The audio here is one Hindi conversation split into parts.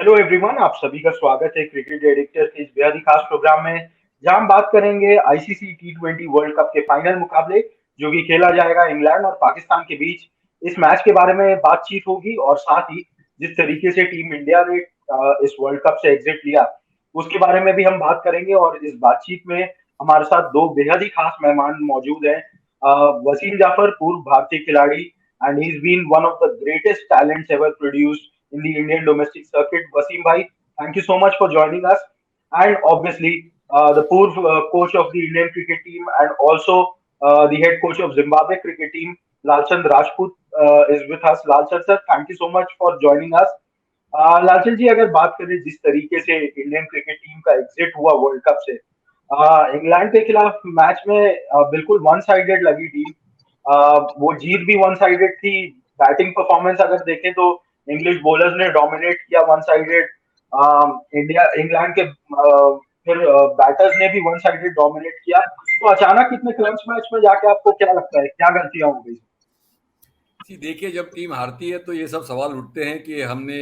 हेलो एवरीवन, आप सभी का स्वागत है क्रिकेट एडिक्टर के इस बेहद ही खास प्रोग्राम में, जहां हम बात करेंगे आईसीसी टी20 वर्ल्ड कप के फाइनल मुकाबले जो कि खेला जाएगा इंग्लैंड और पाकिस्तान के बीच। इस मैच के बारे में बातचीत होगी और साथ ही जिस तरीके से टीम इंडिया ने इस वर्ल्ड कप से एग्जिट लिया उसके बारे में भी हम बात करेंगे। और इस बातचीत में हमारे साथ दो बेहद ही खास मेहमान मौजूद हैं। वसीम जाफर, पूर्व भारतीय खिलाड़ी, and he is been one of the greatest talents ever produced in the Indian domestic circuit. Wasim bhai, thank you so much for joining us. And obviously, the Purv coach of the Indian cricket team and also the head coach of Zimbabwe cricket team, Lalchand Rajput, is with us. Lalchand sir, thank you so much for joining us. Lalchand ji, अगर बात करें जिस तरीके से इंडियन क्रिकेट टीम का एग्जिट हुआ वर्ल्ड कप से, इंग्लैंड के खिलाफ मैच में बिल्कुल वन साइडेड लगी टीम। वो जीत भी वन साइडेड थी। बैटिंग परफॉर्मेंस अगर देखें तो इंग्लिश बॉलर्स ने डोमिनेट किया वन साइडेड। इंडिया इंग्लैंड के फिर बैटर्स ने भी वन साइडेड डोमिनेट किया। तो अचानक इतने क्लच मैच में जाके आपको क्या लगता है, क्या गलतियां हो गई? देखिए, जब टीम हारती है तो ये सब सवाल उठते हैं कि हमने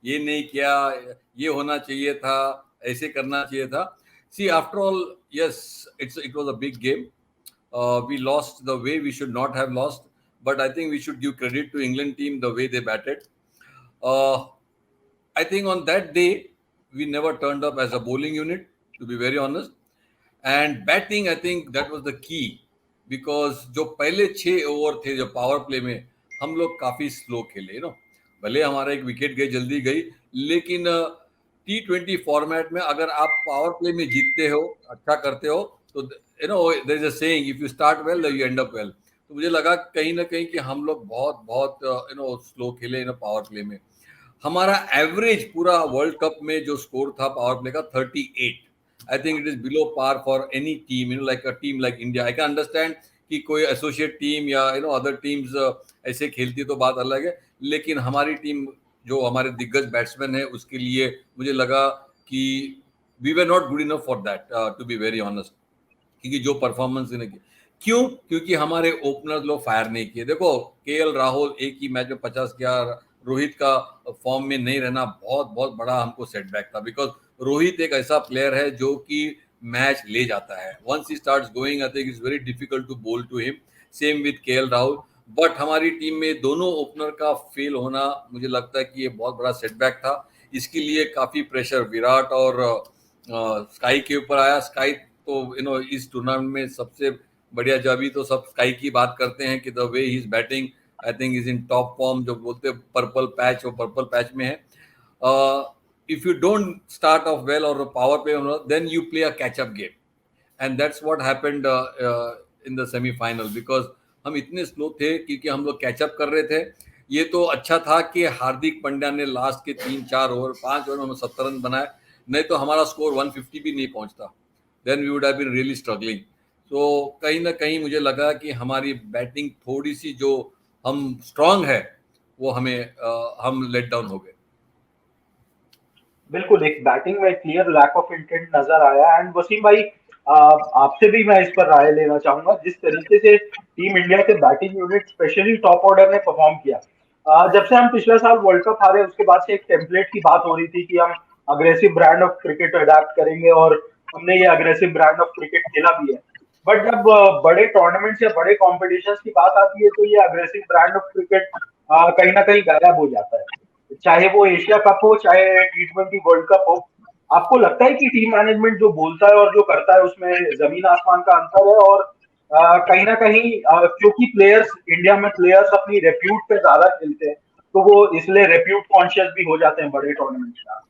ये नहीं किया, ये होना चाहिए था, ऐसे करना चाहिए था। See, after all, yes, it was a big game. We lost the way we should not have lost, but I think we should give credit to England team the way they batted. I think on that day we never turned up as a bowling unit, to be very honest. And batting, I think that was the key, because जो पहले 6 ओवर थे जो पावर प्ले में, हम लोग काफी स्लो खेले. भले हमारा एक विकेट गई, जल्दी गई, लेकिन T20 फॉर्मेट में अगर आप पावर प्ले में जीतते हो, अच्छा करते हो, तो there is a saying, if you start well you end up well. तो मुझे लगा कहीं ना कहीं कि हम लोग बहुत बहुत स्लो खेले पावर प्ले में. हमारा एवरेज पूरा वर्ल्ड कप में जो स्कोर था पावर प्ले का 38. I think it is below par for any team, like a team like India. I can understand कि कोई एसोसिएट टीम या अदर टीम्स ऐसे खेलती तो बात अलग है, लेकिन हमारी टीम जो हमारे दिग्गज बैट्समैन है उसके लिए मुझे लगा कि we were not good enough for that, to be very honest. क्योंकि जो परफॉर्मेंस इन्हें क्यों, क्योंकि हमारे ओपनर्स लोग फायर नहीं किए. देखो, केएल राहुल एक ही मैच में 50 किया. रोहित का फॉर्म में नहीं रहना बहुत बहुत बड़ा हमको सेटबैक था, बिकॉज रोहित एक ऐसा प्लेयर है जो कि मैच ले जाता है. Once he starts going, I think it's very difficult to bowl to him. Same with KL Rahul. But हमारी टीम में दोनों ओपनर का फेल होना मुझे लगता है कि ये बहुत बड़ा सेटबैक था. इसके लिए काफी प्रेशर विराट और स्काई के ऊपर आया. स्काई तो इस टूर्नामेंट में सबसे बढ़िया, जब भी तो सब स्काई की बात करते हैं कि the way he is batting, I think is in top form. जो बोलते हैं पर्पल पैच, वो पर्पल पैच में है. If you don't start off well or a power play, then you play a catch-up game, and that's what happened in the semi-final, because हम इतने स्लो थे क्योंकि हम लोग कैचअप कर रहे थे. ये तो अच्छा था कि हार्दिक पांड्या ने लास्ट के 3-4 ओवर 5 ओवर में 70 रन बनाए, नहीं तो हमारा स्कोर 150 भी नहीं पहुंचता. Then we would have been really struggling. तो कहीं ना कहीं मुझे लगा कि हमारी बैटिंग थोड़ी सी जो हम स्ट्रांग है वो हम लेट डाउन हो गए. बिल्कुल, एक बैटिंग में क्लियर लैक ऑफ इंटेंट नजर आया। एंड वसीम भाई, आपसे भी मैं इस पर राय लेना चाहूंगा। जिस तरीके से टीम इंडिया के batting unit specially top order ने परफॉर्म किया, जब से हम पिछले साल वर्ल्ड कप हारे उसके बाद से एक टेम्पलेट की बात हो रही थी कि हम aggressive brand of cricket adapt करेंगे, और हमने ये अग्रेसिव ब्रांड ऑफ क्रिकेट खेला भी है। बट जब बड़े टूर्नामेंट्स या बड़े कॉम्पिटिशन की बात आती है तो ये अग्रेसिव ब्रांड ऑफ क्रिकेट कहीं ना कहीं गायब हो जाता है। चाहे वो एशिया कप हो, चाहे T20 वर्ल्ड कप हो। आपको लगता है कि टीम मैनेजमेंट जो बोलता है और जो करता है उसमें जमीन आसमान का अंतर है? और कहीं ना कहीं क्योंकि प्लेयर्स, इंडिया में प्लेयर्स अपनी रेप्यूट पे ज्यादा खेलते हैं, तो वो इसलिए रेप्यूट कॉन्शियस भी हो जाते हैं बड़े टूर्नामेंट का।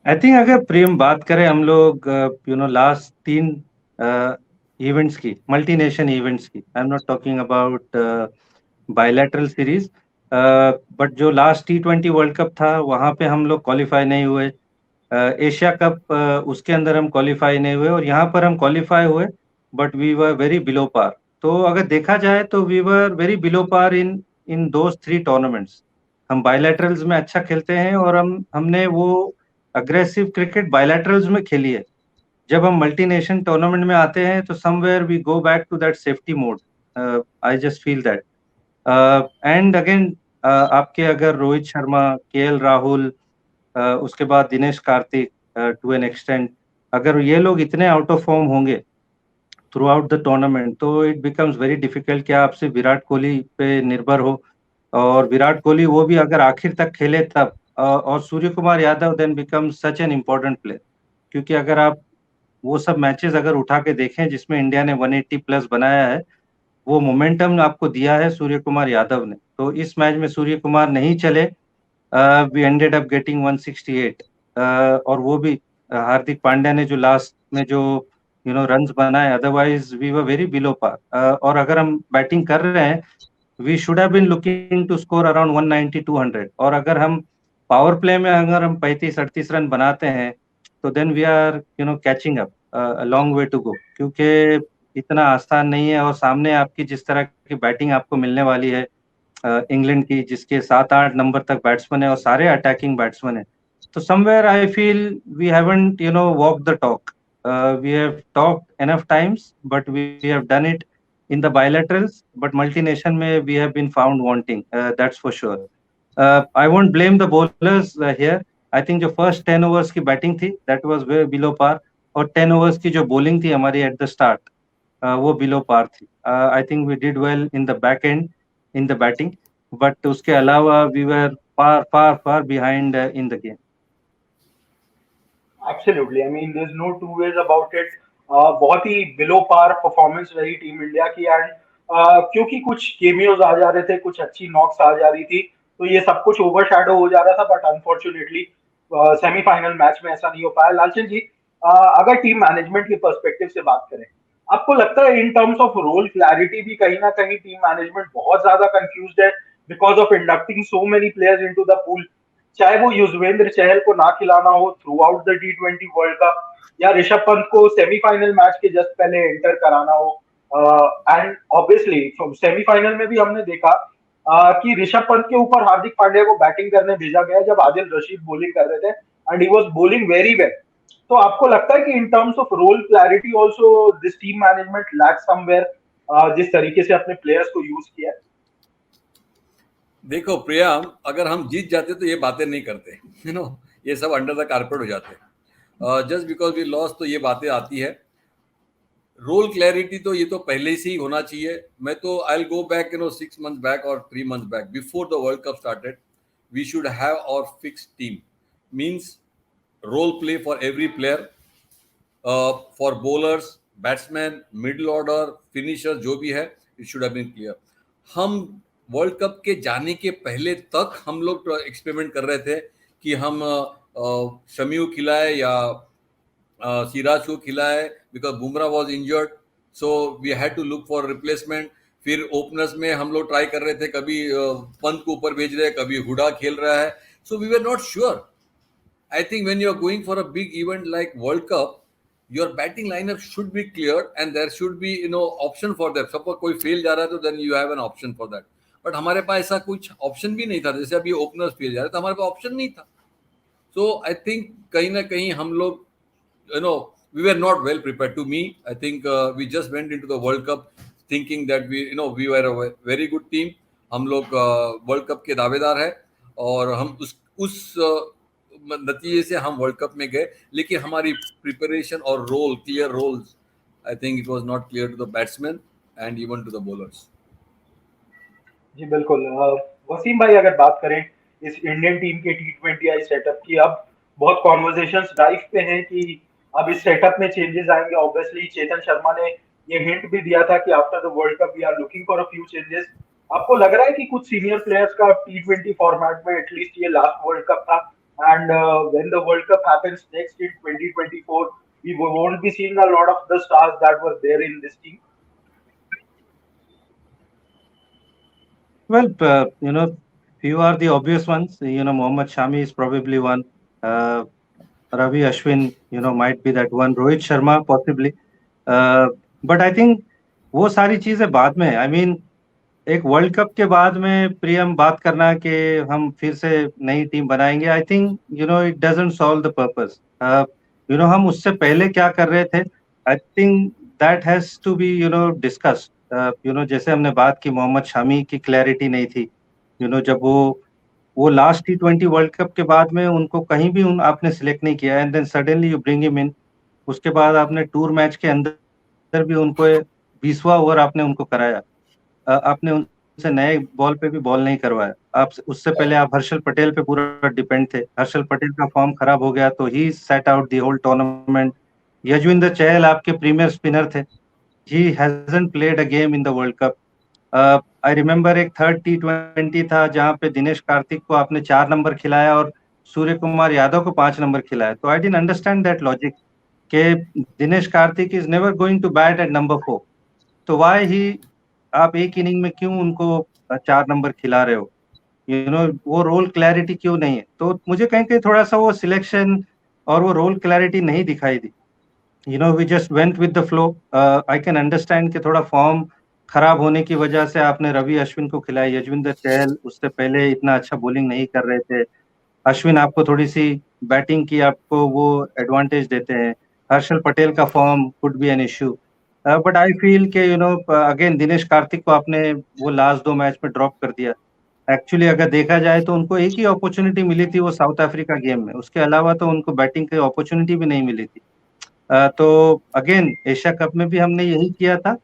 आई थिंक अगर प्रेम बात करें हम लोग लास्ट 3 इवेंट्स की, मल्टी नेशन इवेंट्स की, I am not talking about bilateral series, but जो लास्ट T20 वर्ल्ड कप था वहां पे हम लोग क्वालिफाई नहीं हुए. एशिया कप उसके अंदर हम क्वालिफाई नहीं हुए, और यहाँ पर हम क्वालिफाई हुए but we were very below par. तो अगर देखा जाए तो we were very below par in in those 3 tournaments. हम बायलैटरल्स में अच्छा खेलते हैं और हमने वो अग्रेसिव क्रिकेट बायलैटरल्स में खेली है. जब हम मल्टी नेशन टूर्नामेंट में आते हैं तो somewhere we go back to that safety mode. I just feel that. And again आपके अगर रोहित शर्मा, केएल राहुल, उसके बाद Dinesh Karthik to an extent, अगर ये लोग इतने आउट ऑफ फॉर्म होंगे थ्रू आउट द टूर्नामेंट, तो इट बिकम्स वेरी डिफिकल्ट कि आप सिर्फ विराट कोहली पे निर्भर हो, और विराट कोहली वो भी अगर आखिर तक खेले तब, और Suryakumar Yadav then becomes such an important player. क्योंकि अगर आप वो सब मैचेस अगर उठा के देखें जिसमें इंडिया ने 180 प्लस बनाया है, वो मोमेंटम आपको दिया है सूर्य कुमार यादव ने। तो इस मैच में सूर्य कुमार नहीं चले, वी एंडेड अप गेटिंग 168, और वो भी हार्दिक पांड्या ने जो लास्ट में जो रन्स बनाए, otherwise we were very below par. और अगर हम बैटिंग कर रहे हैं, we should have been looking to score around 190 200, और अगर हम पावर प्ले में अगर हम 35-38 रन बनाते हैं, तो then we are catching up, long way to go, क्योंकि इतना आसान नहीं है। और सामने आपकी जिस तरह की बैटिंग आपको मिलने वाली है इंग्लैंड की, जिसके 7-8 नंबर तक बैट्समैन है और सारे अटैकिंग बैट्समैन है, तो somewhere I feel we haven't walk the talk. We have talked enough times, but we have done it in the bilaterals, but multinational में we have been found wanting, that's for sure. I won't blame the bowlers here. I think जो first 10 overs की बैटिंग थी that was way below par, और 10 overs की जो bowling थी हमारी at the start, वो below par थी. I think we did well in the back end in the batting, but उसके अलावा we were far behind in the game. Absolutely. I mean, there's no two ways about it. बहुत ही बिलो पार परफॉर्मेंस रही टीम इंडिया की, एंड क्योंकि कुछ केमियोज आ जा रहे थे, कुछ अच्छी नॉक्स आ जा रही थी, तो ये सब कुछ ओवरशैडो हो जा रहा था। बट अनफॉर्चुनेटली सेमीफाइनल मैच में ऐसा नहीं हो पाया। लालचंद जी, अगर टीम मैनेजमेंट के पर्सपेक्टिव से बात करें, आपको लगता है in terms of role clarity भी कहीं ना कहीं टीम मैनेजमेंट बहुत ज्यादा कंफ्यूज्ड है because of inducting so many players into the pool? चाहे वो युजवेंद्र चहल को ना खिलाना हो throughout the T20 world cup, या ऋषभ पंत को सेमीफाइनल मैच के जस्ट पहले एंटर कराना हो, एंड ऑब्वियसली सेमीफाइनल में भी हमने देखा कि ऋषभ पंत के ऊपर हार्दिक पांड्या को बैटिंग करने भेजा गया जब आदिल रशीद बॉलिंग कर रहे थे, and he was bowling very well. तो आपको लगता है कि in terms of role clarity also this team management lack somewhere, जिस तरीके से अपने प्लेयर्स को यूज किया है? देखो प्रिया, अगर हम जीत जाते तो ये बातें नहीं करते, ये सब अंडर द कारपेट हो जाते। जस्ट बिकॉज वी लॉस तो ये बातें आती है। रोल क्लैरिटी तो ये तो पहले से ही होना चाहिए। मैं तो I will go back 6 months back और 3 months back, before the world Cup started we should have our fixed team, means role play for every player, for bowlers, batsman, middle order, finisher, जो भी है, it should have been clear. हम वर्ल्ड कप के जाने के पहले तक हम लोग एक्सपेरिमेंट कर रहे थे कि हम शमी को खिलाए या सिराज को खिलाए, because Bumrah was injured, so we had to look for replacement. फिर ओपनर्स में हम लोग ट्राई कर रहे थे, कभी पंत को ऊपर भेज रहे हैं, कभी हुडा खेल रहा है, so we were not sure. I think when you are going for a big event like World Cup, your batting lineup should be cleared and there should be option for that. Suppose कोई फेल जा रहा है तो then you have an option for that. But हमारे पास ऐसा कुछ ऑप्शन भी नहीं था। जैसे अभी ओपनर्स फेल जा रहे तो हमारे पास ऑप्शन नहीं था। सो आई थिंक कहीं ना कहीं हम लोग we were not well prepared. To me I think we just went into the world Cup thinking that we were a very good team. हम लोग वर्ल्ड कप के दावेदार है और हम उस नतीजे से हम वर्ल्ड कप में गए, लेकिन हमारी प्रिपरेशन और role, clear roles, I think it was not clear to the batsman and even to the bowlers. जी बिल्कुल। वसीम भाई, अगर बात करें इस इंडियन टीम के T20I सेटअप की, अब बहुत कॉन्वर्सेशंस ड्राइव पे हैं कि अब इस सेटअप में चेंजेस आएंगे। ऑब्वियसली चेतन शर्मा ने ये हिंट भी दिया था कि after the world Cup we are looking for a few changes. आपको लग रहा है कि कुछ सीनियर प्लेयर्स का T20 फॉर्मेट में, एटलीस्ट ये लास्ट वर्ल्ड कप था, and when the World Cup happens next in 2024, we won't be seeing a lot of the stars that were there in this team? Well, few are the obvious ones. Mohammad Shami is probably one. Ravi Ashwin, might be that one. Rohit Sharma possibly. But I think वो सारी चीजें बाद में, I mean, एक वर्ल्ड कप के बाद में प्रियम बात करना कि हम फिर से नई टीम बनाएंगे, I think it doesn't solve the purpose. हम उससे पहले क्या कर रहे थे, I think that has to be discussed. जैसे हमने बात की, मोहम्मद शामी की क्लैरिटी नहीं थी, जब वो लास्ट T20 वर्ल्ड कप के बाद में उनको कहीं भी आपने सिलेक्ट नहीं किया, and then suddenly you bring him in. उसके बाद आपने टूर मैच के अंदर भी उनको 20वां ओवर आपने उनको कराया। आपने उनसे नए बॉल पे भी बॉल नहीं करवाया। आप उससे पहले आप हर्षल पटेल पे पूरा डिपेंड थे। हर्षल पटेल का फॉर्म खराब हो गया तो he set out the whole tournament. Yuzvendra Chahal आपके प्रीमियर स्पिनर थे। He hasn't played a game in the world cup. I remember एक थर्ड T20 था जहां पे दिनेश कार्तिक को आपने 4 नंबर खिलाया और सूर्य कुमार यादव को 5 नंबर खिलाया। तो I didn't understand that logic कि Dinesh Karthik is never going to bat at number 4। तो वाई ही आप एक इनिंग में क्यों उनको 4 नंबर खिला रहे हो? वो रोल क्लैरिटी क्यों नहीं है? तो मुझे कहीं कहीं थोड़ा सा वो सिलेक्शन और वो रोल क्लैरिटी नहीं दिखाई दी। We just went with the flow. I can understand कि थोड़ा फॉर्म खराब होने की वजह से आपने रवि अश्विन को खिलाया। यजवेंद्र चहल उससे पहले इतना अच्छा बॉलिंग नहीं कर रहे थे। अश्विन आपको थोड़ी सी बैटिंग की आपको वो एडवांटेज देते हैं। हर्षल पटेल का form could be an issue. But I feel के अगेन दिनेश कार्तिक को आपने वो लास्ट 2 मैच में ड्रॉप कर दिया। एक्चुअली अगर देखा जाए तो उनको एक ही अपॉर्चुनिटी मिली थी वो साउथ अफ्रीका गेम में, उसके अलावा तो उनको बैटिंग की अपॉर्चुनिटी भी नहीं मिली थी। तो अगेन एशिया कप में भी हमने यही किया था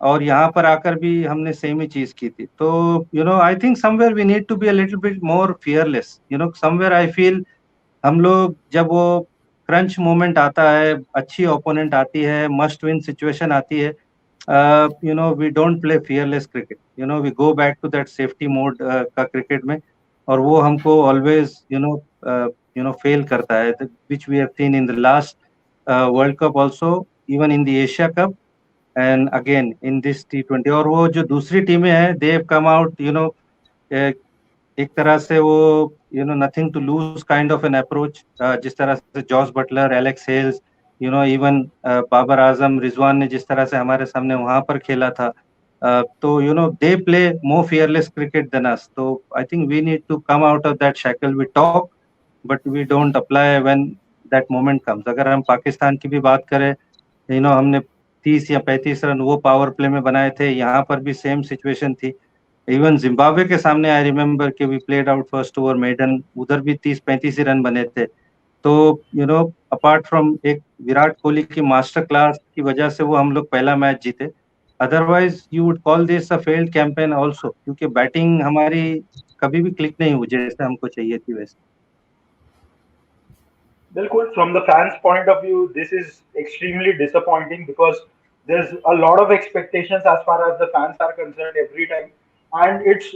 और यहाँ पर आकर भी हमने सेम ही चीज की थी। तो I think somewhere we need to be a little bit more fearless. Somewhere I feel हम लोग जब वो क्रंच मोमेंट आता है, अच्छी ओपोनेंट आती है, मस्ट विन सिचुएशन आती है, we don't play fearless cricket. We go back to that safety mode का क्रिकेट में, और वो हमको ऑलवेज फेल करता है, which we have seen in the last world cup also, even in the Asia cup and again in this T20। और वो जो दूसरी टीमें हैं दे हैव कम आउट एक तरह से वो nothing to lose kind of an approach. जिस तरह से Jos Buttler, Alex Hales, even Babar Azam, Rizwan ने जिस तरह से हमारे सामने वहां पर खेला था, तो they play more fearless cricket than us. तो I think we need to come out of that shackle. We talk but we don't apply when that moment comes. अगर हम पाकिस्तान की भी बात करें, हमने 30 या 35 रन वो पावर प्ले में बनाए थे। यहाँ पर भी सेम सिचुएशन थी। इवन जिम्बाब्वे के सामने आई रिमेम्बर कि we played out first over maiden, उधर भी 30-35 ही रन बने थे। तो अपार्ट फ्रॉम एक विराट कोहली की मास्टर क्लास की वजह से वो हम लोग पहला मैच जीते। Otherwise you would call this a failed campaign also, क्योंकि बैटिंग हमारी कभी भी क्लिक नहीं हुई जैसे हमको चाहिए थी वैसे। बिल्कुल, from the fans' point of view, this is extremely disappointing because there's a lot of expectations as far as the fans are concerned every time, and it's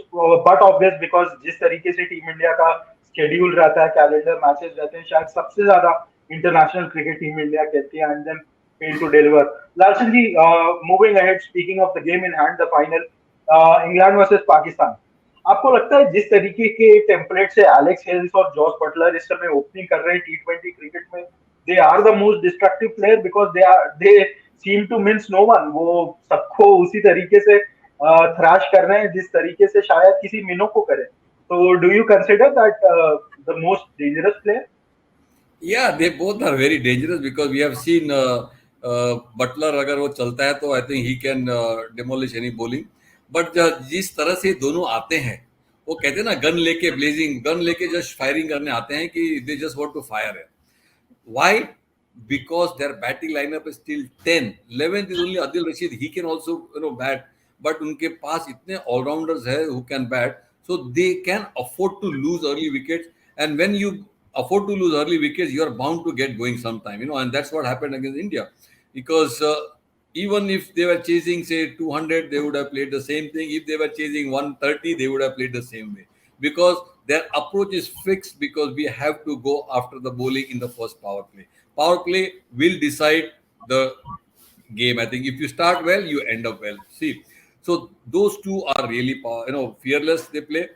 but obvious because जिस तरीके से टीम इंडिया का शेड्यूल रहता है, कैलेंडर मैचेस रहते हैं, शायद सबसे ज्यादा इंटरनेशनल क्रिकेट टीम इंडिया खेलती है, and then fail to deliver. Larshan ji, moving ahead, speaking of the game in hand, the final, England versus Pakistan. आपको लगता है जिस तरीके के टेम्पलेट से एलेक्स हेल्स और जॉस बटलर इस समय ओपनिंग कर रहे हैं T20 क्रिकेट में, they are the most destructive player because they seem to mince no one. वो सबको उसी तरीके से थ्रैश कर रहे हैं जिस तरीके से शायद किसी मिनो को करे। तो do you consider that the most dangerous player? Yeah, they both are very dangerous because we have seen Butler अगर वो चलता है तो I think he can demolish any bowling. But जिस तरह से दोनों आते हैं, वो कहते हैं ना गन लेके ब्लेजिंग, गन लेके जस्ट फायरिंग करने आते हैं कि they just want to fire है. Why? Because their batting lineup is still 10. 11th is only Adil Rashid. He can also bat, but उनके पास इतने all-rounders है who can bat, so they can afford to lose early wickets. And when you afford to lose early wickets, you are bound to get going sometime, and that's what happened against India. Because even if they were chasing, say, 200, they would have played the same thing. If they were chasing 130, they would have played the same way. Because their approach is fixed because we have to go after the bowling in the first power play. Power play will decide the game. I think if you start well, you end up well. See, so those two are really, fearless. They play.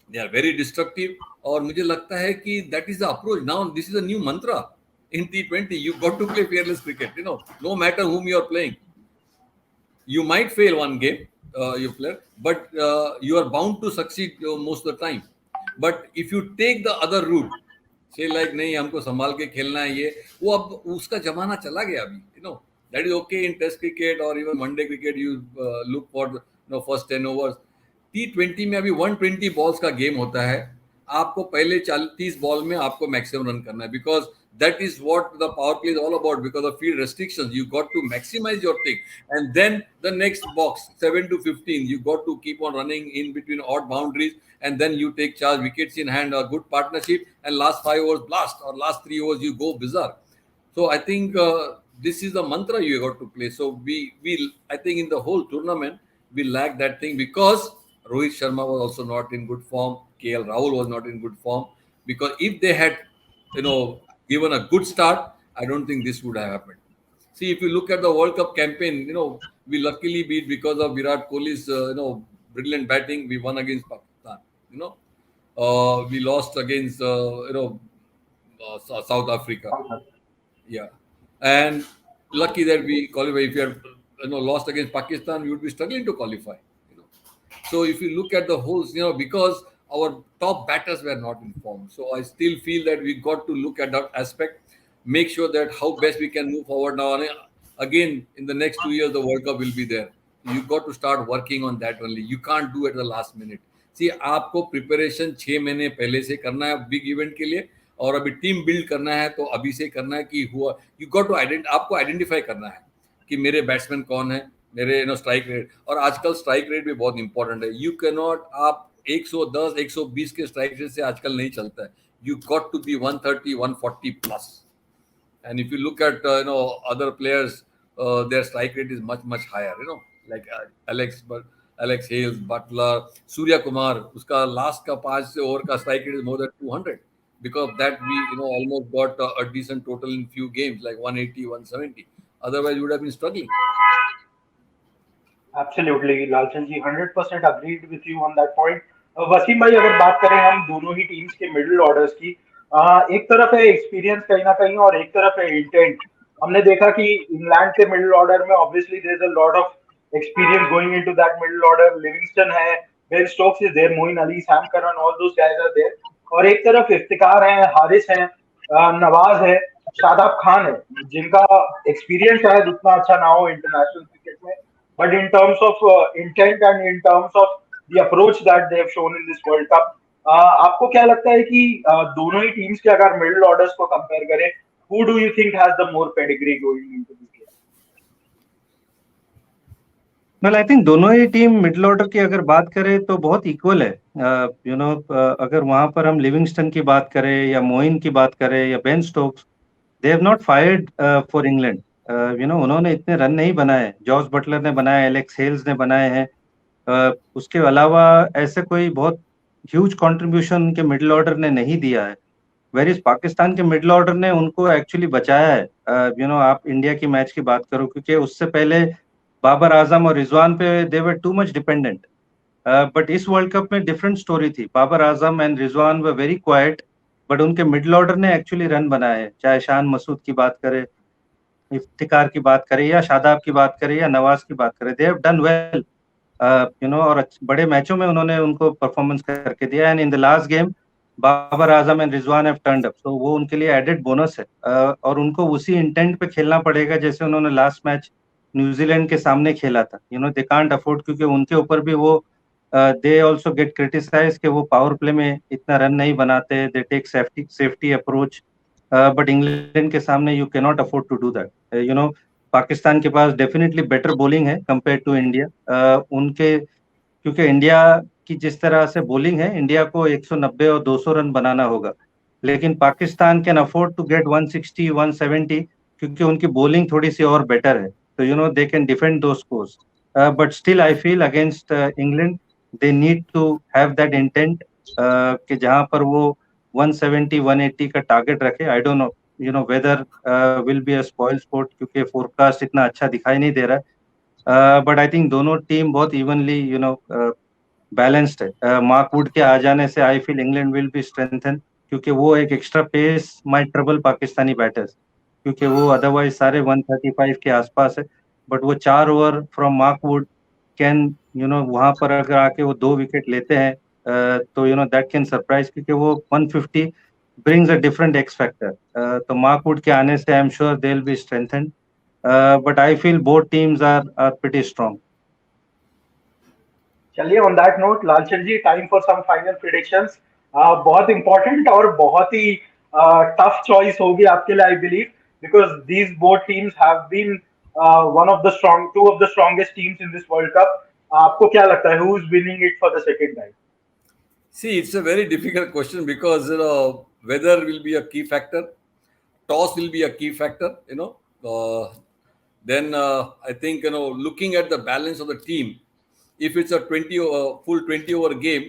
They are very destructive. और मुझे लगता है कि that is the approach. Now this is a new mantra in T20. You got to play fearless cricket. No matter whom you are playing. You might fail one game, you player, but you are bound to succeed most of the time. But if you take the other route, say like नहीं हमको संभाल के खेलना है ये, वो अब उसका जमाना चला गया अभी. That is okay in Test cricket or even one day cricket. You look for first 10 overs. T20 में अभी 120 बॉल्स का गेम होता है, आपको पहले 30 बॉल में आपको मैक्सिमम रन करना है, because that is what the power play is all about. Because of field restrictions, you got to maximize your thing, and then the next box 7 to 15, you got to keep on running in between odd boundaries, and then you take charge, wickets in hand, a good partnership, and last 5 overs blast, or last 3 overs you go bizarre. So I think this is the mantra you got to play. So we I think in the whole tournament we lack that thing, because Rohit Sharma was also not in good form, KL Rahul was not in good form, because if they had, given a good start, I don't think this would have happened. See, if you look at the World Cup campaign, we luckily beat, because of Virat Kohli's, brilliant batting, we won against Pakistan. We lost against, South Africa. Yeah, and lucky that we qualify. If you had, lost against Pakistan, we would be struggling to qualify. So if you look at the whole, because our top batters were not in form, so I still feel that we got to look at that aspect, make sure that how best we can move forward now. And again, in the next 2 years, the World Cup will be there. You got to start working on that only. You can't do it at the last minute. See, आपको प्रिपरेशन 6 महीने पहले से करना है बिग इवेंट के लिए, और अभी टीम बिल्ड करना है तो अभी से करना है कि हुआ, यू गॉट टू आपको आइडेंटिफाई करना है कि मेरे बैट्समैन कौन है, मेरे स्ट्राइक रेट, और आजकल स्ट्राइक रेट भी बहुत इंपॉर्टेंट है. यू कैन नॉट, आप 110 120 के स्ट्राइक रेट से आजकल नहीं चलता है. You got to be 130 140 plus. And if you look at other players, their strike rate is much higher. Like Alex Hales, Butler, Surya Kumar. उसका last का 5 ओवर का strike rate is more than 200. Because of that, we almost got a decent total in few games, like 180, 170. Otherwise, we would have been struggling. Absolutely, Lalchand ji 100% agreed with you on that point. Wasim भाई, अगर बात करें हम दोनों ही टीम्स के मिडिल ऑर्डर्स की, एक तरफ है एक्सपीरियंस कहीं ना कहीं और एक तरफ है इंटेंट. हमने देखा कि इंग्लैंड के मिडिल ऑर्डर में obviously there is a lot of experience going into that middle order. Livingstone है, Ben Stokes is there, Moeen Ali, Sam Curran, all those guys are there. और एक तरफ इफ्तिकार है, हारिस है, नवाज है, शादाब खान है, जिनका एक्सपीरियंस शायद उतना अच्छा ना हो इंटरनेशनल क्रिकेट में, but in terms of intent and in terms of the approach that they have shown in this World Cup, आपको क्या लगता है कि दोनों ही टीम्स के अगर मिडिल ऑर्डर्स को कंपेयर करें, who do you think has the more pedigree going into this game? Well, I think दोनों ही टीम मिडिल ऑर्डर की अगर बात करें तो बहुत इक्वल है. अगर वहां पर हम लिविंगस्टन की बात करें या मोइन की बात करें या Ben Stokes, they have not fired for England. उन्होंने इतने रन नहीं बनाए. जॉस बटलर ने बनाए, एलेक्स हेल्स ने बनाए हैं. उसके अलावा ऐसे कोई बहुत ह्यूज कंट्रीब्यूशन उनके मिडिल ऑर्डर ने नहीं दिया है. वेरिस पाकिस्तान के मिडिल ऑर्डर ने उनको एक्चुअली बचाया है. आप इंडिया की मैच की बात करो, क्योंकि उससे पहले बाबर आजम और रिजवान पे they were too much dependent. But इस वर्ल्ड कप में डिफरेंट स्टोरी थी. Babar Azam and Rizwan were very quite, but उनके मिडिल ऑर्डर ने एक्चुअली रन बनाए हैं. चाहे शान मसूद की बात करें, इफ्तिकार की बात करें, या शादाब की बात करें, या नवाज की बात करें, दे हैव डन वेल. और बड़े मैचों में उन्होंने उनको परफॉर्मेंस करके दिया. And in the last game Babar Azam and Rizwan have turned up, so वो उनके लिए एडेड बोनस है. और उनको उसी इंटेंट पे खेलना पड़ेगा जैसे उन्होंने लास्ट मैच न्यूजीलैंड के सामने खेला था. दे कांट अफोर्ड, क्योंकि उनके ऊपर भी वो दे ऑल्सो गेट क्रिटिसाइज कि वो पावर प्ले में इतना रन नहीं बनाते. They take safety approach, but England के सामने you can not afford to do that. Pakistan के पास डेफिनेटली बेटर बॉलिंग है कंपेयर टू इंडिया. उनके, क्योंकि इंडिया की जिस तरह से बॉलिंग है, इंडिया को 190 और 200 रन बनाना होगा, लेकिन Pakistan can afford to get 160 170, क्योंकि उनकी बॉलिंग थोड़ी सी और बेटर है. तो they can defend those scores. But still I feel against England they need to have that intent कि जहां पर वो 170 180 का टारगेट रखे. I don't know whether will be a spoil sport, क्योंकि फोरकास्ट इतना अच्छा दिखाई नहीं दे रहा है. बट आई थिंक दोनों टीम बहुत इवनली बैलेंस्ड है. मार्क वुड के आ जाने से I feel England will be strengthen, क्योंकि वो एक extra pace might trouble Pakistani batters, क्योंकि वो अदरवाइज सारे 135 के आसपास है. बट वो 4 over from Mark Wood can वहां पर अगर आके वो 2 विकेट लेते हैं, तो दैट कैन सरप्राइज, क्योंकि वो 150 brings a different X factor. तो मार्क वुड के आने से I am sure they will be strengthened. But I feel both teams are pretty strong. चलिए on that note Lalchand ji, time for some final predictions. बहुत इंपॉर्टेंट और बहुत ही टफ चॉइस होगी आपके लिए, I believe, because these both teams have been one of the strong two of the strongest teams in this world cup. आपको क्या लगता है, who is winning it for the second time? See, it's a very difficult question because weather will be a key factor, toss will be a key factor. Then I think looking at the balance of the team, if it's a full 20 over game,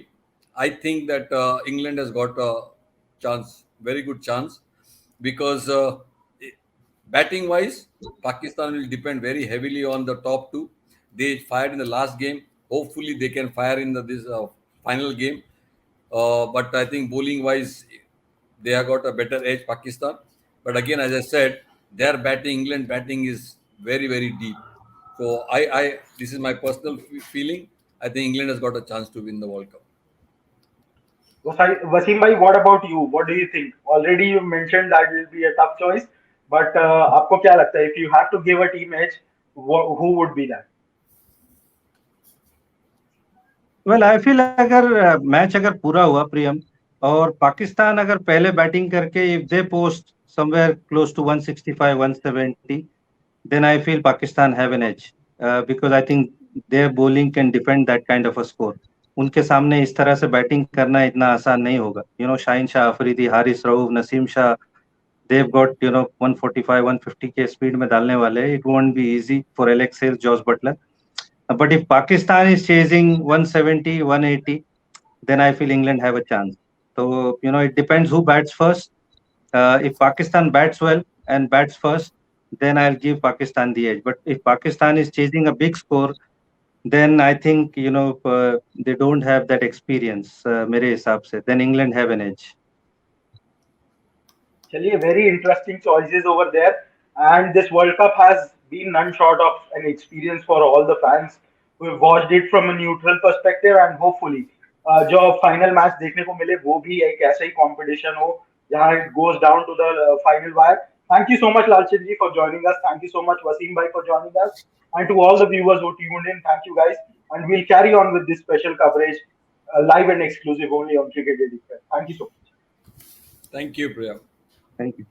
I think that England has got a chance, very good chance, because batting wise, Pakistan will depend very heavily on the top two. They fired in the last game. Hopefully, they can fire in this final game. But I think bowling wise, they have got a better edge, Pakistan. But again, as I said, their batting, England batting is very, very deep. So this is my personal feeling. I think England has got a chance to win the World Cup. Wasim bhai, what about you? What do you think? Already you mentioned that it will be a tough choice, but आपको क्या लगता है? If you have to give a team edge, who would be that? Well I feel अगर मैच अगर पूरा हुआ प्रियम और पाकिस्तान अगर पहले बैटिंग करके if they post somewhere close to 165 170 then I feel Pakistan have an edge because I think their bowling can defend that kind of a score. उनके सामने इस तरह से बैटिंग करना इतना आसान नहीं होगा. शाहीन शाह अफरीदी, हारिस रऊफ, नसीम शाह, they've got 145 150 के स्पीड में डालने वाले. It won't be easy for Alex Hales, Josh Butler. But if Pakistan is chasing 170 180, then I feel England have a chance. So it depends who bats first. If Pakistan bats well and bats first, then I'll give Pakistan the edge. But if Pakistan is chasing a big score, then I think they don't have that experience. मेरे हिसाब से, then England have an edge. चलिए, very interesting choices over there, and this World Cup has been none short of an experience for all the fans who have watched it from a neutral perspective, and hopefully जो फाइनल मैच देखने को मिले वो भी एक ऐसा ही कंपटीशन हो जहां it goes down to the final wire. Thank you so much Lalchan ji for joining us. Thank you so much Wasim bhai for joining us, and to all the viewers who tuned in, thank you guys, and we'll carry on with this special coverage live and exclusive only on Cricket Daily. Thank you so much. Thank you, Priya. Thank you.